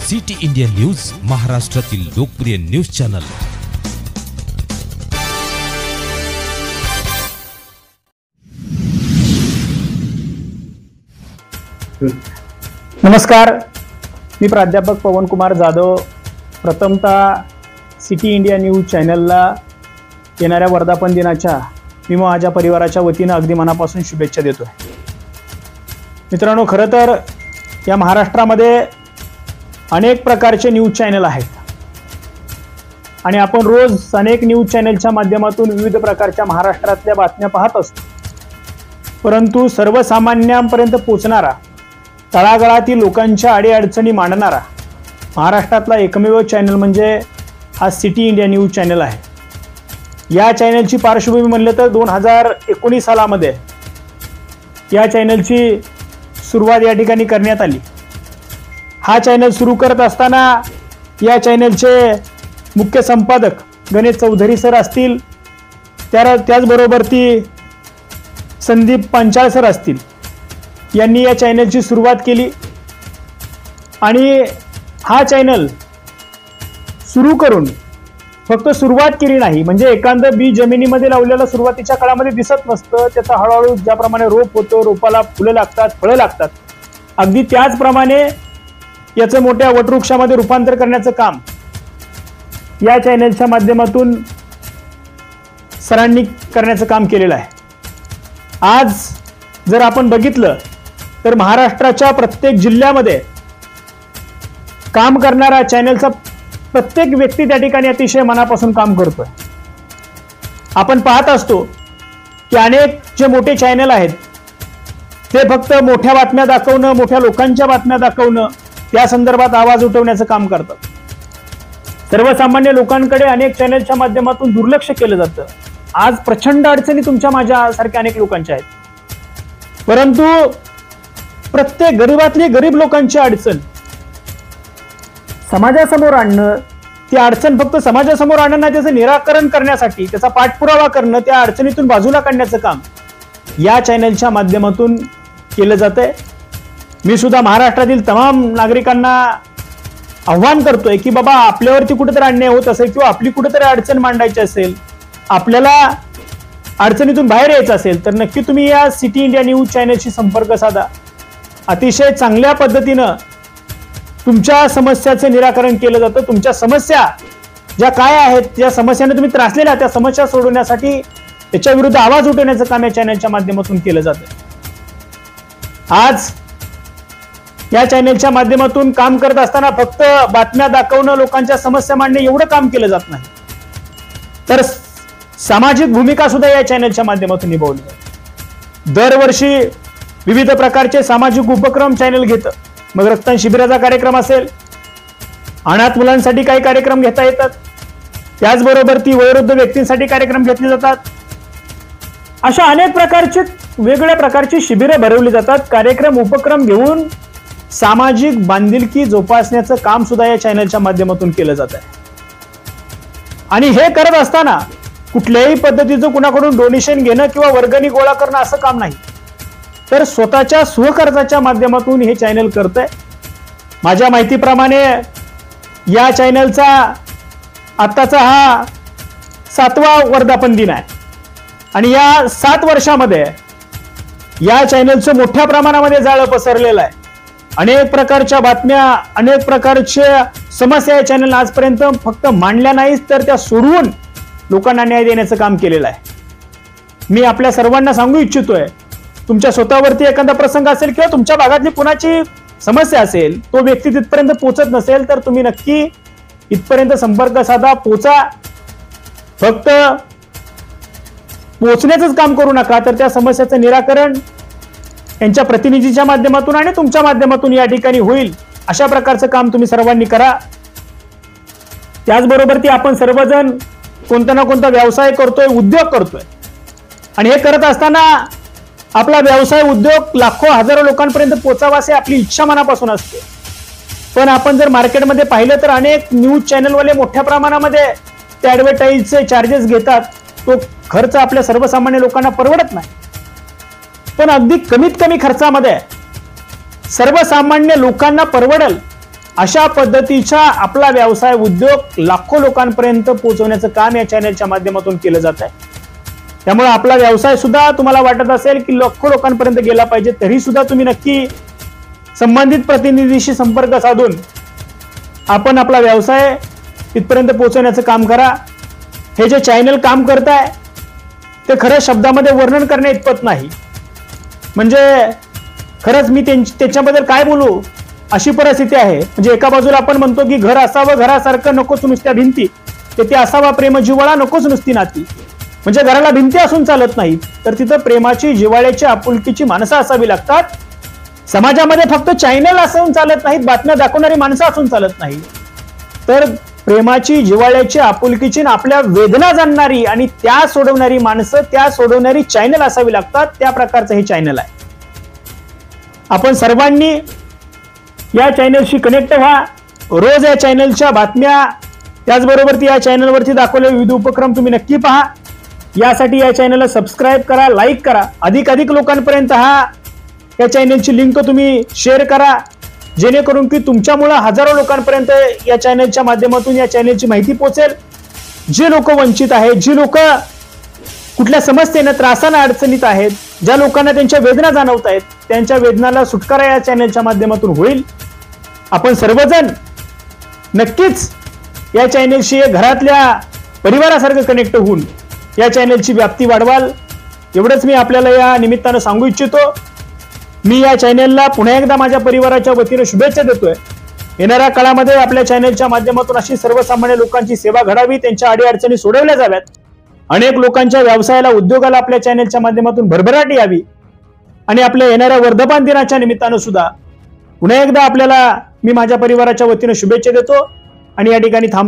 City India news, महाराष्ट्रातील लोकप्रिय news channel. नमस्कार, मी प्राध्यापक पवनकुमार जाधव। प्रथमतः सिटी इंडिया न्यूज चॅनलला येणाऱ्या वर्धापन दिनाच्या मी माझ्या परिवाराच्या वतीने अगदी मनापासून शुभेच्छा देतोय। मित्रांनो, खरं तर या महाराष्ट्रामध्ये अनेक प्रकारचे न्यूज चॅनल आहेत आणि आपण रोज अनेक न्यूज चॅनलच्या माध्यमातून विविध प्रकारच्या महाराष्ट्रातल्या बातम्या पाहत असतो, परंतु सर्वसामान्यांपर्यंत पोहोचणारा, तळागाळातील लोकांच्या अडीअडचणी मांडणारा महाराष्ट्रातला एकमेव चॅनल म्हणजे हा सिटी इंडिया न्यूज चॅनल आहे। या चॅनलची पार्श्वभूमी म्हणलं तर 2019 सालामध्ये या चॅनलची सुरुवात या ठिकाणी करण्यात आली। हा चॅनल सुरू करत असताना या चॅनलचे मुख्य संपादक गणेश चौधरी सर असतील, त्याचबरोबर ती संदीप पांचाळ सर असतील, यांनी या चॅनलची सुरुवात केली आणि हा चॅनल सुरू करून फक्त सुरुवात केली नाही, म्हणजे एखादं बी जमिनीमध्ये लावलेलं सुरुवातीच्या काळामध्ये दिसत नसतं, त्याचा हळूहळू ज्याप्रमाणे रोप होतो, रोपाला फुलं लागतात, फळं लागतात, अगदी त्याचप्रमाणे याचं मोठ्या वटवृक्षामध्ये रूपांतर करण्याचं काम या चॅनलच्या माध्यमातून सरांनी करण्याचं काम केलेलं आहे। आज जर आपण बघितलं तर महाराष्ट्राच्या प्रत्येक जिल्ह्यामध्ये काम करणारा चॅनलचा प्रत्येक व्यक्ती त्या ठिकाणी अतिशय मनापासून काम करतोय। आपण पाहत असतो की अनेक जे मोठे चॅनल आहेत ते फक्त मोठ्या बातम्या दाखवणं, मोठ्या लोकांच्या बातम्या दाखवणं, त्या संदर्भात आवाज उठवण्याचं काम करतात। सर्वसामान्य लोकांकडे अनेक चॅनलच्या माध्यमातून दुर्लक्ष केलं जातं। आज प्रचंड अडचणी तुमच्या माझ्यासारख्या अनेक लोकांच्या आहेत, परंतु प्रत्येक गरीबातली गरीब लोकांची अडचण समाजासमोर आणणं, ती अडचण फक्त समाजासमोर आणणं नाही, त्याचं निराकरण करण्यासाठी त्याचा पाठपुरावा करणं, त्या अडचणीतून बाजूला काढण्याचं काम या चॅनलच्या माध्यमातून केलं जातंय। मी सुद्धा महाराष्ट्रातील तमाम नागरिकांना आव्हान करतोय की बाबा, आपल्यावरती कुठेतरी अन्याय होत असेल किंवा आपली कुठेतरी अडचण मांडायची असेल, आपल्याला अडचणीतून बाहेर यायचं असेल तर नक्की तुम्ही या सिटी इंडिया न्यूज चॅनलशी संपर्क साधा। अतिशय चांगल्या पद्धतीनं तुमच्या समस्याचं निराकरण केलं जातं। तुमच्या समस्या ज्या काय आहेत, ज्या समस्यांना तुम्ही त्रासलेल्या त्या समस्या सोडवण्यासाठी त्याच्या विरुद्ध आवाज उठवण्याचं काम या चॅनलच्या माध्यमातून केलं जातं। आज या चॅनलच्या माध्यमातून काम करत असताना फक्त बातम्या दाखवणं, लोकांच्या समस्या मांडणे एवढं काम केलं जात नाही, तर सामाजिक भूमिका सुद्धा या चॅनलच्या माध्यमातून निभावली जाते। दरवर्षी विविध प्रकारचे सामाजिक उपक्रम चॅनल घेतं। मग रक्तदान शिबिराचा कार्यक्रम असेल, अनाथ मुलांसाठी काही कार्यक्रम घेता येतात, त्याचबरोबर ती वयोवृद्ध व्यक्तींसाठी कार्यक्रम घेतले जातात। अशा अनेक प्रकारचे वेगवेगळ्या प्रकारची शिबिरे भरवली जातात। कार्यक्रम उपक्रम घेऊन सामाजिक बांधिलकी जोपासण्याचं काम सुद्धा या चॅनलच्या माध्यमातून केलं जात आहे। आणि हे करत असताना कुठल्याही पद्धतीचं कुणाकडून डोनेशन घेणं किंवा वर्गणी गोळा करणं असं काम नाही, तर स्वतःच्या स्वखर्चाच्या माध्यमातून हे चॅनल करतंय। माझ्या माहितीप्रमाणे या चॅनलचा आत्ताचा हा 7वा वर्धापन दिन आहे आणि या 7 वर्षामध्ये या चॅनलचं मोठ्या प्रमाणामध्ये जाळं पसरलेलं आहे। अनेक प्रकारच्या बातम्या, अनेक प्रकारच्या समस्या या चॅनल आजपर्यंत फक्त मांडल्या नाहीत, तर त्या सोडवून लोकांना न्याय देण्याचं काम केलेलं आहे। मी आपल्या सर्वांना सांगू इच्छितोय, तुमच्या स्वतःवरती एखादा प्रसंग असेल किंवा तुमच्या भागातली कुणाची समस्या असेल, तो व्यक्ती तिथपर्यंत पोहोचत नसेल तर तुम्ही नक्की इथपर्यंत संपर्क साधा, पोचा। फक्त पोहोचण्याचंच काम करू नका, तर त्या समस्याचं निराकरण यांच्या प्रतिनिधीच्या माध्यमातून आणि तुमच्या माध्यमातून या ठिकाणी होईल, अशा प्रकारचं काम तुम्ही सर्वांनी करा। त्याचबरोबर ती आपण सर्वजण कोणता ना कोणता व्यवसाय करतोय, उद्योग करतोय, आणि हे करत असताना आपला व्यवसाय, उद्योग लाखो हजारो लोकांपर्यंत पोहोचावा अशी आपली इच्छा मनापासून असते। पण आपण जर मार्केटमध्ये पाहिलं तर अनेक न्यूज चॅनलवाले मोठ्या प्रमाणामध्ये ते ॲडव्हर्टाईजचे चार्जेस घेतात, तो खर्च आपल्या सर्वसामान्य लोकांना परवडत नाही। पण अगदी कमीत कमी खर्चामध्ये सर्वसामान्य लोकांना परवडेल अशा पद्धतीचा आपला व्यवसाय उद्योग लाखो लोकांपर्यंत पोहोचवण्याचं काम या चॅनलच्या माध्यमातून केलं जात आहे. त्यामुळे आपला व्यवसाय सुद्धा तुम्हाला वाटत असेल की लाखो लोकांपर्यंत गेला पाहिजे, तरी सुद्धा तुम्ही नक्की संबंधित प्रतिनिधीशी संपर्क साधून आपण आपला व्यवसाय तिथपर्यंत पोहोचवण्याचं काम करा. हे जे चॅनल काम करत आहे ते खरं शब्दामध्ये वर्णन करण्या इतपत नाही. म्हणजे खरंच मी त्याच्याबद्दल काय बोलू अशी परिस्थिती आहे. म्हणजे एका बाजूला आपण म्हणतो की घर असावं घरासारखं, नकोच नुसत्या भिंती, ते असावा प्रेम जिव्हाळा, नकोच नुसती नाती. म्हणजे घराला भिंती असून चालत नाही, तर तिथं प्रेमाची जिव्हाळ्याची आपुलकीची माणसं असावी लागतात. समाजामध्ये फक्त चॅनल असून चालत नाहीत, बातम्या दाखवणारी माणसं असून चालत नाही, तर प्रेमाची जिव्हाळ्याची आपुलकीची आपल्या वेदना जाणणारी आणि त्या सोडवणारी माणसं, त्या सोडवणारी चॅनल असावी लागतात. त्या प्रकारचं हे चॅनल आहे. आपण सर्वांनी या चॅनलशी कनेक्ट व्हा. रोज या चॅनलच्या बातम्या, त्याचबरोबर या चॅनलवरती दाखवलेले विविध उपक्रम तुम्ही नक्की पहा. यासाठी या चॅनलला सबस्क्राईब करा, लाईक करा. अधिकाधिक लोकांपर्यंत या चॅनलची लिंक तुम्ही शेअर करा, जेणेकरून की तुमच्यामुळे हजारो लोकांपर्यंत या चॅनलच्या माध्यमातून या चॅनलची माहिती पोहोचेल. जे लोक वंचित आहेत, जी लोक कुठल्या समस्येनं त्रासानं अडचणीत आहेत, ज्या लोकांना त्यांच्या वेदना जाणवत आहेत, त्यांच्या वेदनाला सुटकारा या चॅनलच्या माध्यमातून होईल. आपण सर्वजण नक्कीच या चॅनलशी घरातल्या परिवारासारखं कनेक्ट होऊन या चॅनलची व्याप्ती वाढवाल, एवढंच मी आपल्याला या निमित्तानं सांगू इच्छितो. मी या चॅनलला पुन्हा एकदा माझ्या परिवाराच्या वतीने शुभेच्छा देतोय. येणाऱ्या काळामध्ये आपल्या चॅनलच्या माध्यमातून अशी सर्वसामान्य लोकांची सेवा घडावी, त्यांच्या अडीअडचणी सोडवल्या जाव्यात, अनेक लोकांच्या व्यवसायाला, उद्योगाला आपल्या चॅनलच्या माध्यमातून भरभराट यावी आणि आपल्या येणाऱ्या वर्धमान दिनाच्या निमित्तानं सुद्धा पुन्हा एकदा आपल्याला मी माझ्या परिवाराच्या वतीने शुभेच्छा देतो आणि या ठिकाणी थांब